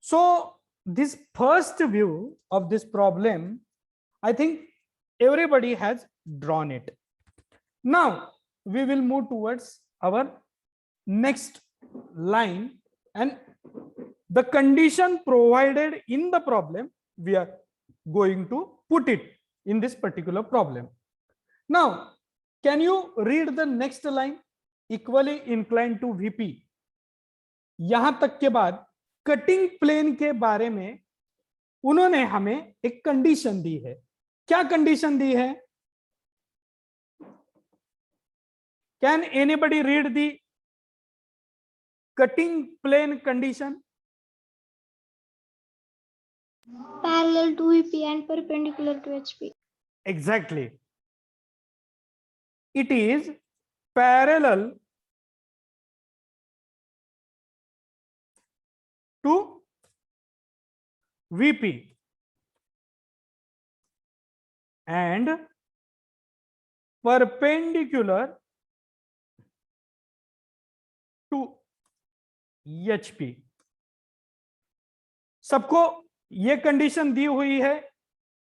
So this first view of this problem, I think everybody has drawn it. Now we will move towards our next line, and the condition provided in the problem we are going to put it in this particular problem. Now can you read the next line? Equally inclined to VP. यहां तक के बाद cutting plane के बारे में उन्होंने हमें एक कंडीशन दी है. क्या कंडीशन दी है? Can anybody read the cutting plane condition? Parallel to VP and perpendicular to HP. Exactly. It is parallel to VP and perpendicular to HP. सबको ये कंडीशन दी हुई है.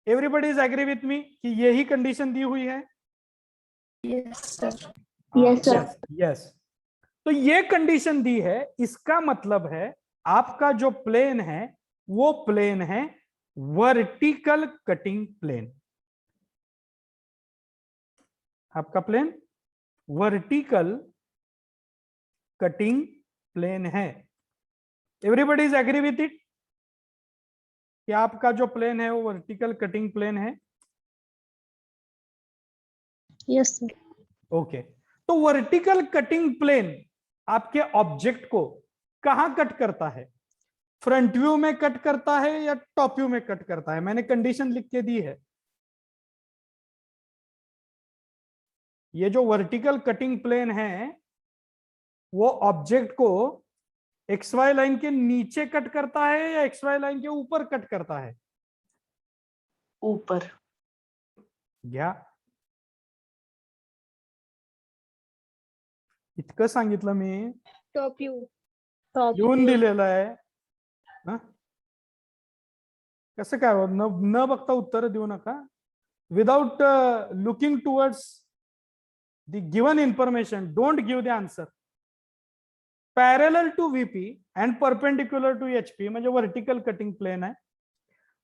Everybody is agree with me कि यही condition दी हुई है. Yes, sir. Yes, sir. Yes. तो ये कंडीशन दी है, इसका मतलब है आपका जो प्लेन है वो प्लेन है वर्टिकल कटिंग प्लेन. आपका प्लेन वर्टिकल कटिंग प्लेन है. Everybody is agree with it कि आपका जो प्लेन है वो वर्टिकल कटिंग प्लेन है. Yes, sir. ओके. तो वर्टिकल कटिंग प्लेन आपके ऑब्जेक्ट को कहां कट करता है? फ्रंट व्यू में कट करता है या टॉप व्यू में कट करता है? मैंने कंडीशन लिख के दी है. ये जो वर्टिकल कटिंग प्लेन है वो ऑब्जेक्ट को XY लाइन के नीचे कट करता है या XY लाइन के ऊपर कट करता है? ऊपर. घ्या. इतकं सांगितलं मी. Top view. लिहून दिलेलं आहे. कसं काय? न बघता उत्तर देऊ नका. Without looking towards the given information don't give the answer. Parallel to VP and perpendicular to HP म्हणजे वर्टिकल कटिंग प्लेन है.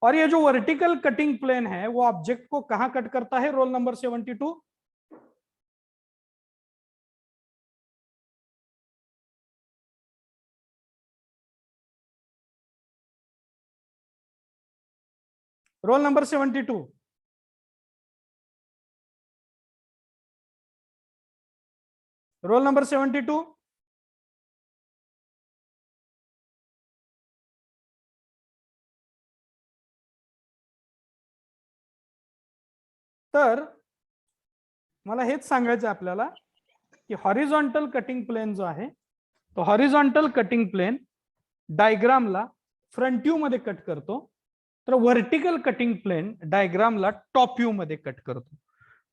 और ये जो वर्टिकल कटिंग प्लेन है वो ऑब्जेक्ट को कहां कट करता है? Roll number 72. Roll number 72. Roll number 72. तर मला हेच सांगायचं आपल्याला की हॉरिझॉन्टल कटिंग प्लेन जो आहे तो हॉरिझॉन्टल कटिंग प्लेन डायग्रामला फ्रंट व्यू मध्ये कट करतो, तर वर्टिकल कटिंग प्लेन डायग्रामला टॉप व्यू मध्ये कट करतो.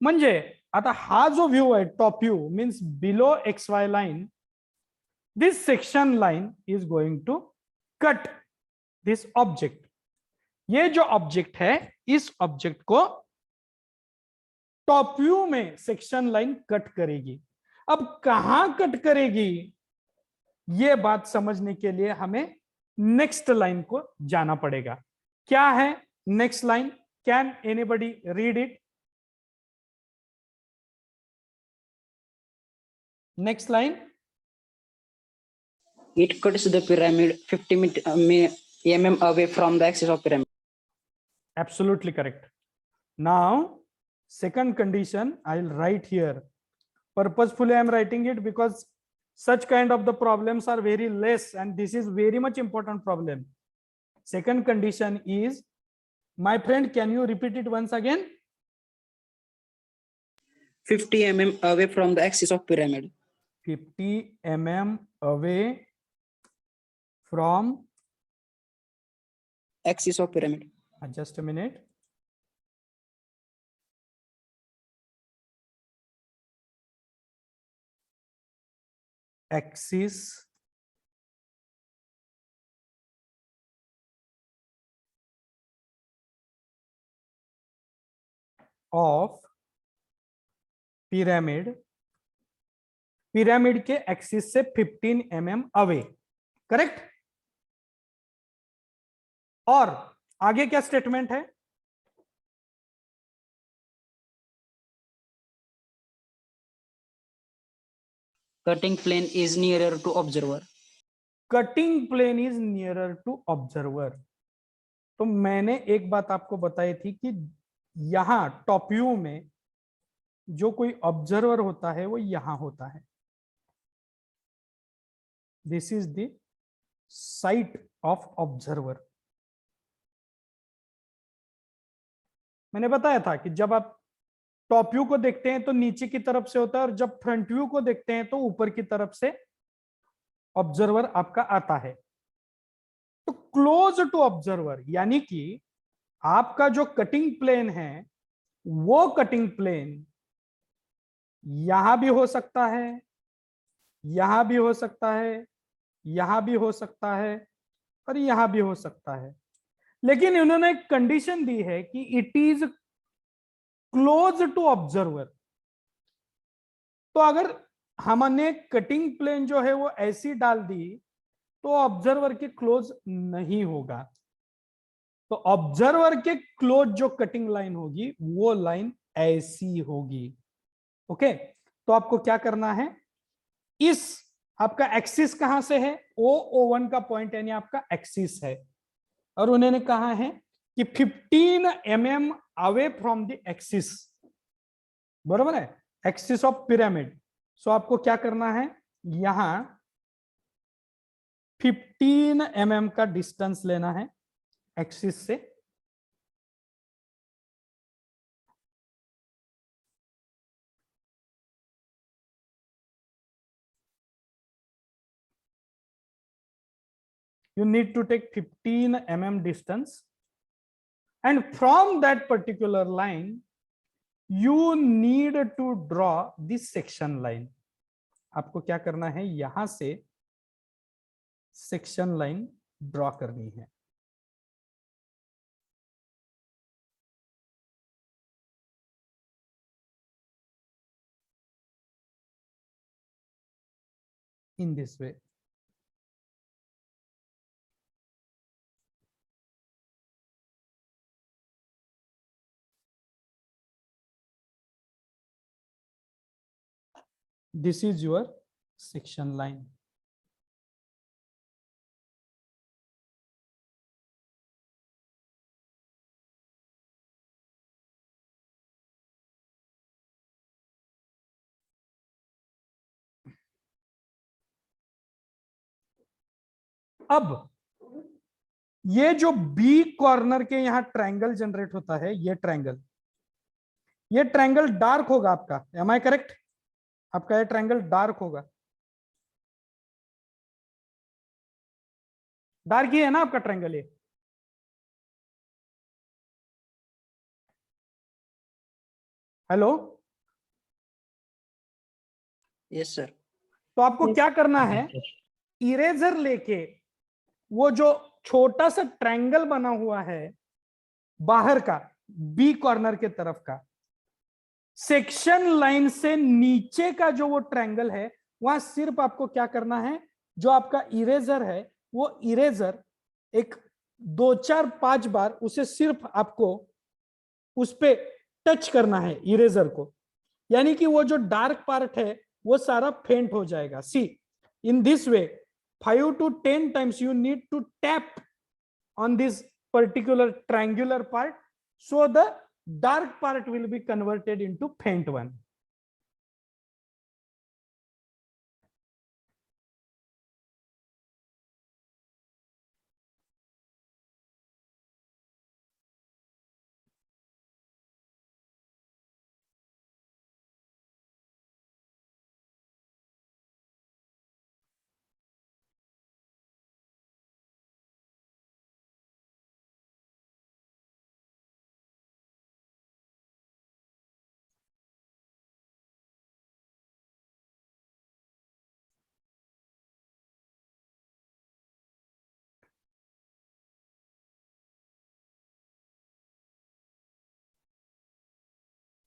म्हणजे आता हा जो व्ह्यू आहे top view means below XY line, this section line is going to cut this object. ये जो ऑब्जेक्ट है इस ऑब्जेक्ट को टॉप व्यू में सेक्शन लाइन कट करेगी. अब कहां कट करेगी ये बात समझने के लिए हमें नेक्स्ट लाइन को जाना पड़ेगा. क्या है next line? Can anybody read it? Next line. It cuts the pyramid 50 mm away from the axis of pyramid. Absolutely correct. Now second condition I'll write here. Purposefully I'm writing it because such kind of the problems are very less and this is very much important problem. Second condition is, my friend, can you repeat it once again? 50 mm away from the axis of pyramid. 50 mm away from Axis of pyramid. just a minute. Axis of pyramid, pyramid के axis से 15 mm away, correct. और आगे क्या statement है? Cutting plane is nearer to observer. Cutting plane is nearer to observer. तो मैंने एक बात आपको बताई थी कि यहां टॉप व्यू में जो कोई ऑब्जर्वर होता है वो यहां होता है। This is the site of observer. मैंने बताया था कि जब आप टॉप व्यू को देखते हैं तो नीचे की तरफ से होता है, और जब फ्रंट व्यू को देखते हैं तो ऊपर की तरफ से ऑब्जर्वर आपका आता है। तो क्लोज टू ऑब्जर्वर यानी कि आपका जो कटिंग प्लेन है वो कटिंग प्लेन यहां भी हो सकता है, यहां भी हो सकता है, यहां भी हो सकता है, और यहां भी हो सकता है। लेकिन इन्होंने एक कंडीशन दी है कि it is close to observer. तो अगर हमने कटिंग प्लेन जो है वो ऐसी डाल दी तो ऑब्जर्वर के क्लोज नहीं होगा। तो ऑब्जर्वर के क्लोज जो कटिंग लाइन होगी वो लाइन ऐसी होगी। ओके, तो आपको क्या करना है, इस आपका एक्सिस कहां से है, O1 का पॉइंट यानी आपका एक्सिस है, और उन्होंने कहा है कि 15 mm away from the axis, बरोबर है, एक्सिस ऑफ पिरामिड। सो आपको क्या करना है, यहां 15 mm का डिस्टेंस लेना है एक्सिस से। You need to take 15 mm distance, and from that particular line you need to draw this section line. आपको क्या करना है, यहां से सेक्शन लाइन ड्रॉ करनी है। in this way. This is your section line. अब ये जो बी कॉर्नर के यहां ट्रायंगल जनरेट होता है, ये ट्रायंगल डार्क होगा आपका, एम आई करेक्ट? आपका ये ट्रायंगल डार्क होगा, डार्क ही है ना आपका ट्रायंगल ये। Hello, Yes, sir. तो आपको क्या करना है, इरेजर लेके वो जो छोटा सा ट्रायंगल बना हुआ है बाहर का, बी कॉर्नर के तरफ का, सेक्शन लाइन से नीचे का जो वो ट्रायंगल है, वहां सिर्फ आपको क्या करना है, जो आपका इरेजर है वो इरेजर एक 2 4 5 बार उसे सिर्फ आपको उस पे टच करना है इरेजर को, यानी कि वो जो डार्क पार्ट है वो सारा फेंट हो जाएगा। सी, in this way 5 to 10 times you need to tap on this particular triangular part, so the dark part will be converted into faint one.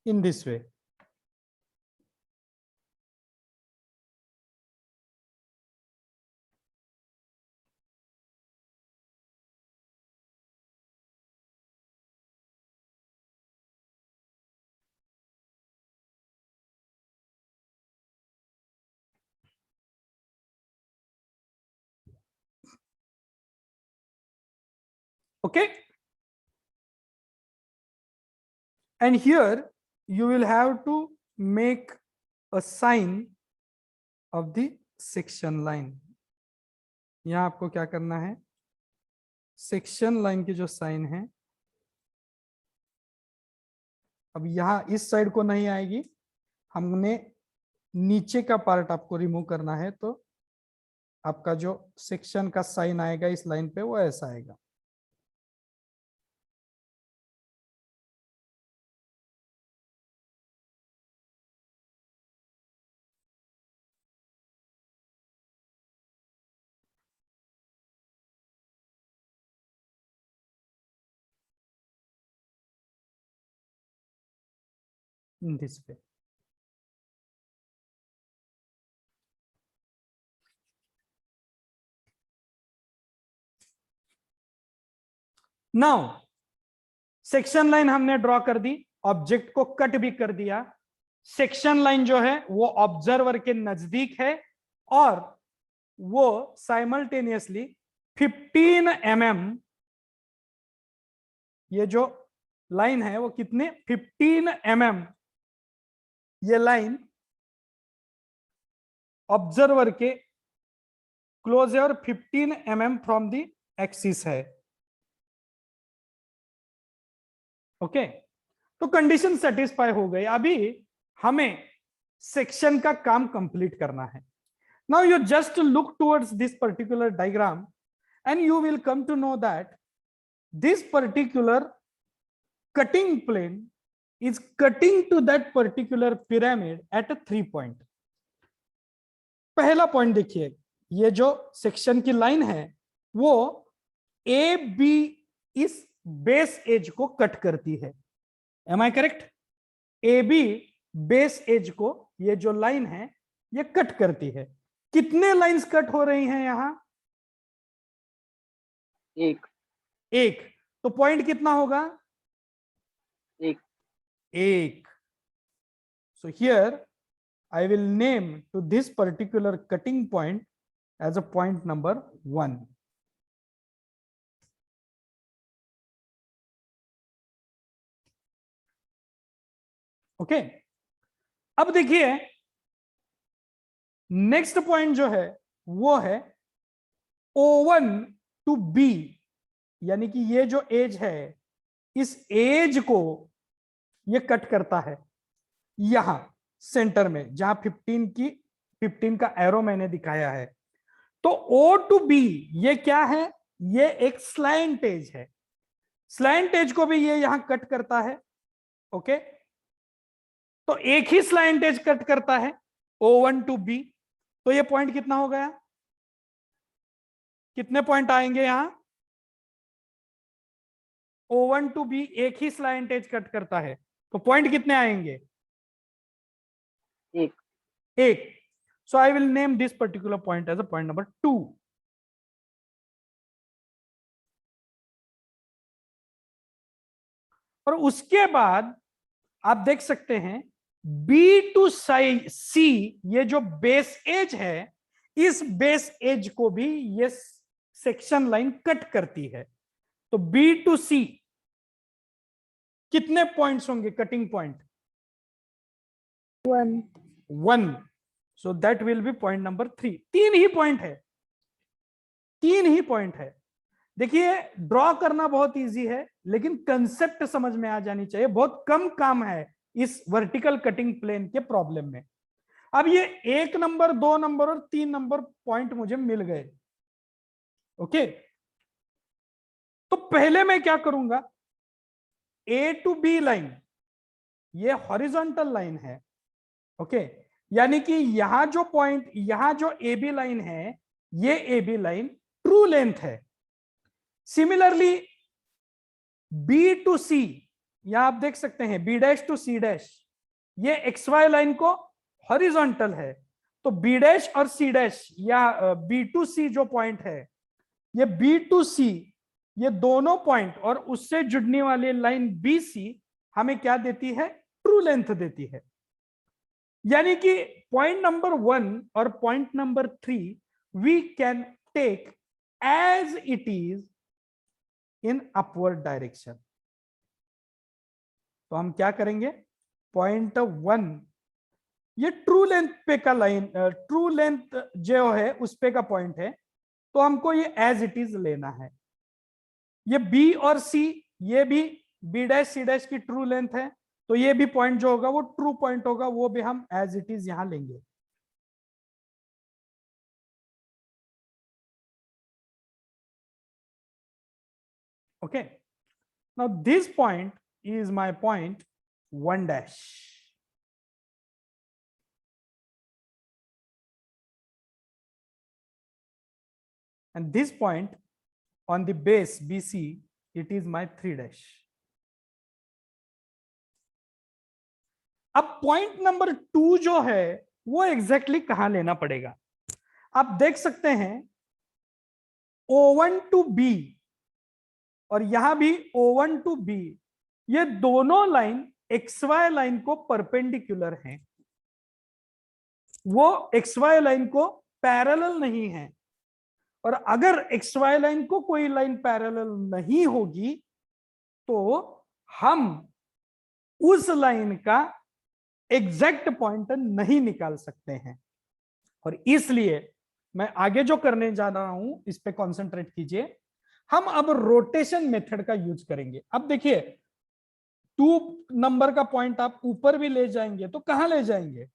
in this way. Okay, and here you will have to make a sign of the section line. यहां आपको क्या करना है, section line की जो sign है, अब यहां इस साइड को नहीं आएगी, हमने नीचे का पार्ट आपको रिमूव करना है, तो आपका जो सेक्शन का साइन आएगा इस लाइन पे वो ऐसा आएगा. In this way. Now section line हमने ड्रॉ कर दी, ऑब्जेक्ट को कट भी कर दिया. सेक्शन लाइन जो है वो ऑब्जर्वर के नजदीक है और वो साइमल्टेनियसली 15 mm, ये जो लाइन है वो कितने 15 mm, ये लाइन ऑब्जर्वर के क्लोज है और 15 mm फ्रॉम द एक्सिस है. ओके, तो कंडीशन सेटिस्फाई हो गई. अभी हमें सेक्शन का काम कंप्लीट करना है. Now you just look towards this particular diagram and you will come to know that this particular cutting plane is cutting to that particular pyramid at a 3 point. पहला point देखिए, ये जो section की line है वो A B इस base edge को cut करती है. Am I correct? A B base edge को ये जो लाइन है ये कट करती है. कितने लाइंस कट हो रही हैं यहां? एक. तो पॉइंट कितना होगा? एक. So here I will name to this particular cutting point as a point number 1. Okay, अब देखिए नेक्स्ट पॉइंट जो है वो है O1 to B, यानी कि ये जो एज है इस एज को ये कट करता है यहां सेंटर में, जहां 15 का एरो मैंने दिखाया है. तो O to B ये क्या है? ये एक स्लैंट एज है. स्लैंट एज को भी ये यहां कट करता है. ओके, तो एक ही स्लैंट एज कट करता है O1 to B. तो ये पॉइंट कितना हो गया? कितने पॉइंट आएंगे यहां? O1 to B एक ही स्लैंट एज कट करता है, तो पॉइंट कितने आएंगे? एक. So I will name this particular point as a point number 2. और उसके बाद आप देख सकते हैं B to C, ये जो बेस एज है इस बेस एज को भी ये सेक्शन लाइन कट करती है. तो B to C कितने पॉइंट्स होंगे cutting point? 1. So that will be point number 3. 3 he point है. 3 ही पॉइंट है. देखिए ड्रॉ करना बहुत इजी है लेकिन कंसेप्ट समझ में आ जानी चाहिए. बहुत कम काम है इस वर्टिकल कटिंग प्लेन के प्रॉब्लम में. अब ये 1 नंबर 2 नंबर और 3 नंबर पॉइंट मुझे मिल गए. ओके, तो पहले मैं क्या करूंगा, A to B लाइन ये हॉरिजॉन्टल लाइन है. ओके, यानी कि यहां जो पॉइंट, यहां जो AB लाइन है ये AB लाइन ट्रू लेंथ है. सिमिलरली B to C यहां आप देख सकते हैं B dash to C dash, ये एक्स वाई लाइन को हॉरिजॉन्टल है, तो बी डैश और सी डैश या बी टू सी जो पॉइंट है, ये बी टू सी, ये दोनों पॉइंट और उससे जुड़ने वाली लाइन बी सी हमें क्या देती है, ट्रू लेंथ देती है। यानी कि पॉइंट नंबर 1 और point number 3 we can take as it is in upward direction. तो हम क्या करेंगे, पॉइंट 1 ये ट्रू लेंथ पे का लाइन, ट्रू लेंथ जो है उस पे का पॉइंट है, तो हमको ये एज इट इज लेना है। ये बी और सी, ये भी बी डैश सी डैश की ट्रू लेंथ है, तो ये भी पॉइंट जो होगा वो ट्रू पॉइंट होगा, वो भी हम एज इट इज यहां लेंगे। Okay, now this point is my point 1 dash. And this point on the base BC, it is my 3 dash. अब पॉइंट नंबर 2 जो है वो एग्जैक्टली कहां लेना पड़ेगा, आप देख सकते हैं O1 टू B और यहां भी O1 टू B, ये दोनों लाइन XY लाइन को परपेंडिकुलर हैं, वो XY लाइन को पैरेलल नहीं है। और अगर XY लाइन को कोई लाइन पैरेलल नहीं होगी तो हम उस लाइन का एग्जैक्ट पॉइंट नहीं निकाल सकते हैं। और इसलिए मैं आगे जो करने जा रहा हूं इस पे कंसंट्रेट कीजिए। हम अब रोटेशन मेथड का यूज करेंगे। अब देखिए 2 नंबर का पॉइंट आप ऊपर भी ले जाएंगे तो कहां ले जाएंगे,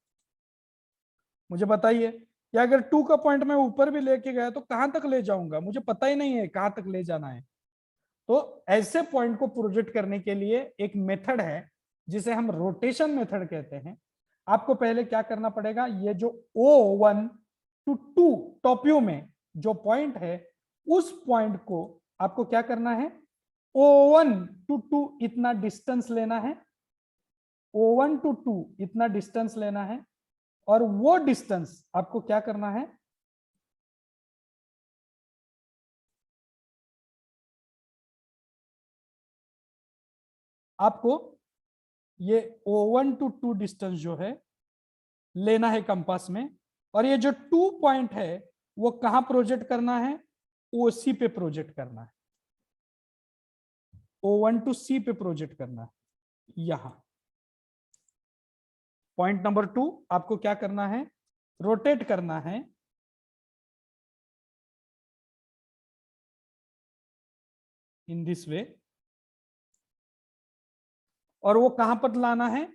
मुझे बताइए। या अगर 2 का पॉइंट मैं ऊपर भी लेके गया तो कहां तक ले जाऊंगा, मुझे पता ही नहीं है कहां तक ले जाना है। तो ऐसे पॉइंट को प्रोजेक्ट करने के लिए एक मेथड है जिसे हम रोटेशन मेथड कहते हैं। आपको पहले क्या करना पड़ेगा, ये जो O1 to 2 टॉप व्यू में जो पॉइंट है उस पॉइंट को आपको क्या करना है, O1 to 2 इतना डिस्टेंस लेना है, O1 to 2 इतना डिस्टेंस लेना है, और वो डिस्टेंस आपको क्या करना है, आपको ये O1 to 2 डिस्टेंस जो है लेना है कंपास में, और ये जो 2 पॉइंट है वो कहां प्रोजेक्ट करना है, OC पे प्रोजेक्ट करना है, O1 to C पे प्रोजेक्ट करना है। यहां पॉइंट नंबर 2 आपको क्या करना है, रोटेट करना है इन दिस वे, और वो कहां पर लाना है,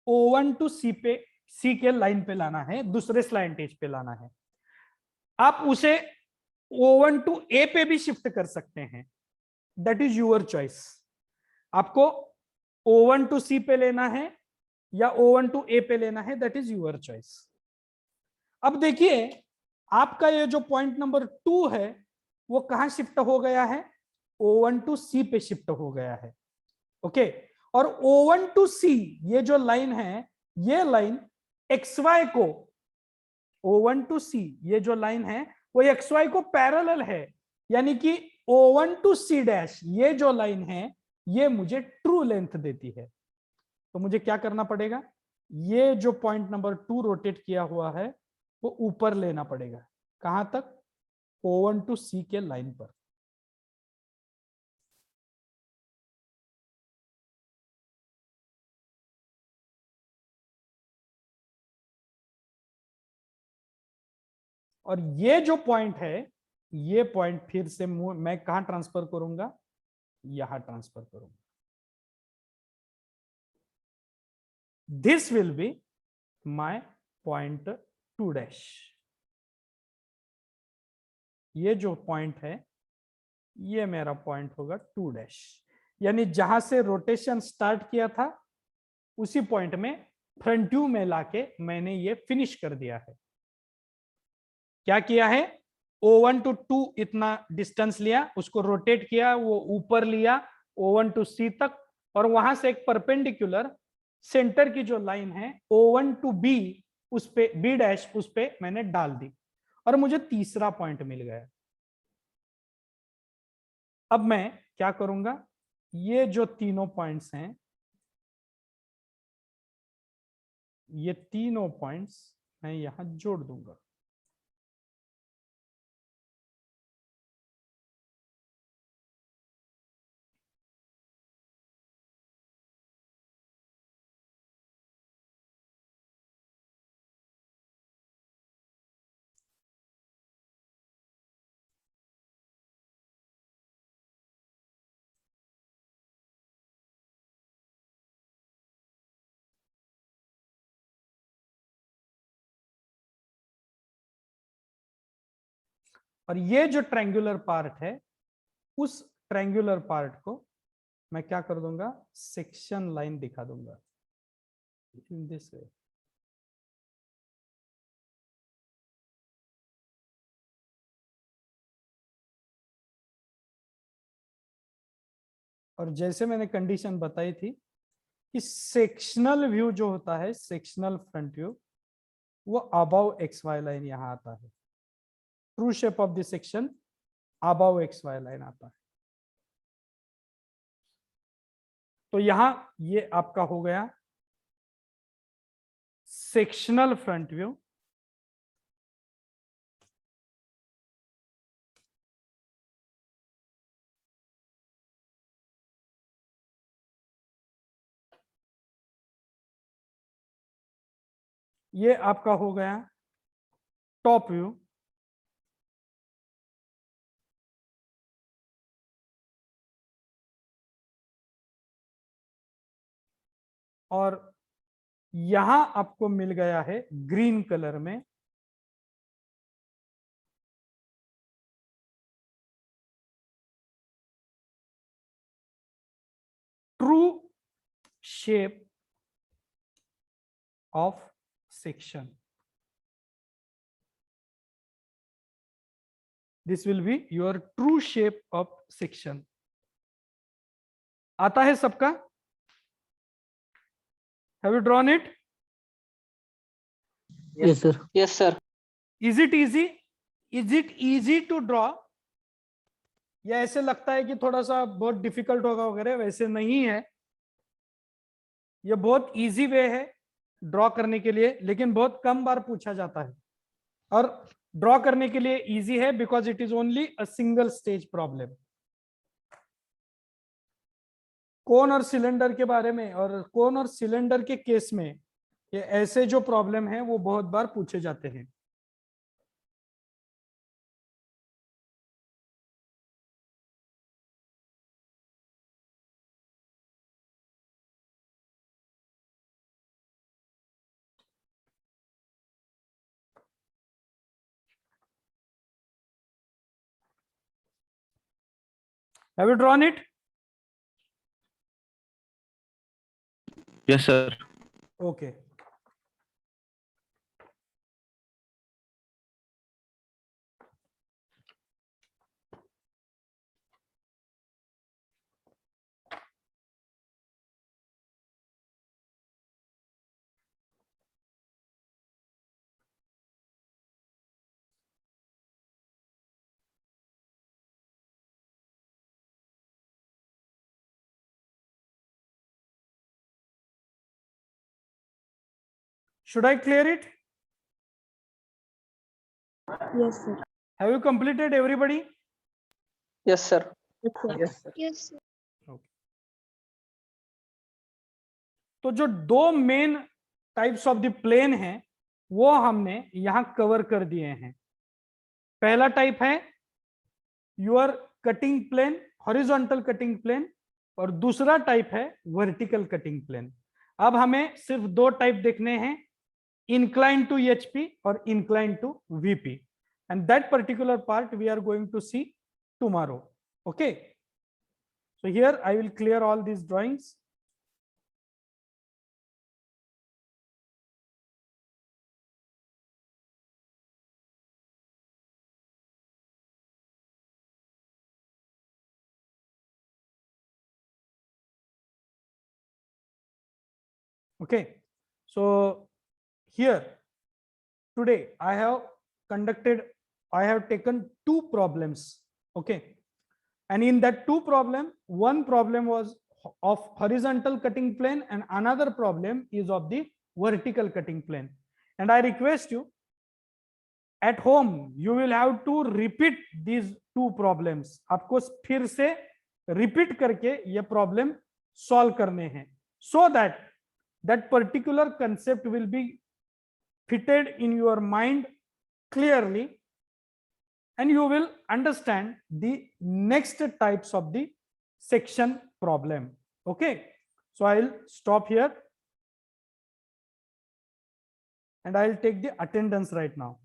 O1 टू C पे, C के लाइन पे लाना है, दूसरे स्लैंट एज पे लाना है। आप उसे O1 टू A पे भी शिफ्ट कर सकते हैं, दैट इज यूर चॉइस। आपको O1 टू C पे लेना है या O1 टू A पे लेना है, दैट इज यूर चॉइस। अब देखिए आपका ये जो पॉइंट नंबर 2 है वो कहां शिफ्ट हो गया है, O1 टू C पे शिफ्ट हो गया है। ओके, और O1 टू C ये जो लाइन है, ये लाइन XY को, O1 टू C ये जो लाइन है वो XY को पैरेलल है, यानी कि O1 टू C डैश ये जो लाइन है ये मुझे ट्रू लेंथ देती है। तो मुझे क्या करना पड़ेगा, ये जो पॉइंट नंबर 2 रोटेट किया हुआ है वो ऊपर लेना पड़ेगा, कहां तक, O1 टू C के लाइन पर। और ये जो पॉइंट है, ये पॉइंट फिर से मैं कहां ट्रांसफर करूंगा, यहां ट्रांसफर करूंगा। This will be my point 2 dash. ये जो पॉइंट है ये मेरा पॉइंट होगा 2 डैश, यानी जहां से रोटेशन स्टार्ट किया था उसी पॉइंट में फ्रंट व्यू में लाके मैंने ये फिनिश कर दिया है। क्या किया है, O1 टू 2 इतना डिस्टेंस लिया, उसको रोटेट किया, वो ऊपर लिया, O1 टू C तक, और वहां से एक परपेंडिकुलर सेंटर की जो लाइन है O1 टू B, उस पे B डैश, उस पे मैंने डाल दी और मुझे तीसरा पॉइंट मिल गया। अब मैं क्या करूंगा, ये जो तीनों पॉइंट्स हैं, ये तीनों पॉइंट्स मैं यहां जोड़ दूंगा। और ये जो ट्रायंगुलर पार्ट है, उस ट्रायंगुलर पार्ट को मैं क्या कर दूंगा, सेक्शन लाइन दिखा दूंगा इन दिस वे। और जैसे मैंने कंडीशन बताई थी कि सेक्शनल व्यू जो होता है, सेक्शनल फ्रंट व्यू, वो अबव एक्स वाई लाइन यहां आता है। True shape of the section above X Y line आता है। तो यहां ये आपका हो गया सेक्शनल फ्रंट व्यू। ये आपका हो गया टॉप व्यू। और यहां आपको मिल गया है ग्रीन कलर में true shape of section. This will be your true shape of section. आता है सबका? Have you drawn it? Yes, sir. Yes, sir. Is it easy? Is it easy to draw? या ऐसे लगता है कि थोड़ा सा बहुत डिफिकल्ट होगा वगैरह? वैसे नहीं है, ये बहुत इजी वे है ड्रॉ करने के लिए, लेकिन बहुत कम बार पूछा जाता है। और ड्रॉ करने के लिए इजी है because it is only a single stage problem. Cone और सिलेंडर के बारे में, और कोन और सिलेंडर के केस में ये ऐसे जो प्रॉब्लम है वो बहुत बार पूछे जाते हैं। Have you drawn it? Yes, sir. Okay. Should I clear it? Yes, sir. Have you completed everybody? Yes, sir. Yes, sir. Yes, sir. Okay. तो जो दो main types of the plane हैं वो हमने यहां कवर कर दिए हैं। पहला टाइप है your cutting plane, horizontal cutting plane, और दूसरा टाइप है वर्टिकल कटिंग प्लेन। अब हमें सिर्फ दो टाइप देखने हैं, inclined to HP or inclined to VP, and that particular part we are going to see tomorrow. Okay, so here I will clear all these drawings. Okay, so here today I have taken two problems. Okay, and in that two problem, one problem was of horizontal cutting plane and another problem is of the vertical cutting plane. And I request you, at home you will have to repeat these two problems. आपको फिर से repeat करके ये problem solve करने हैं, so that that particular concept will be fitted in your mind clearly, and you will understand the next types of the section problem. Okay, so I'll stop here and I'll take the attendance right now.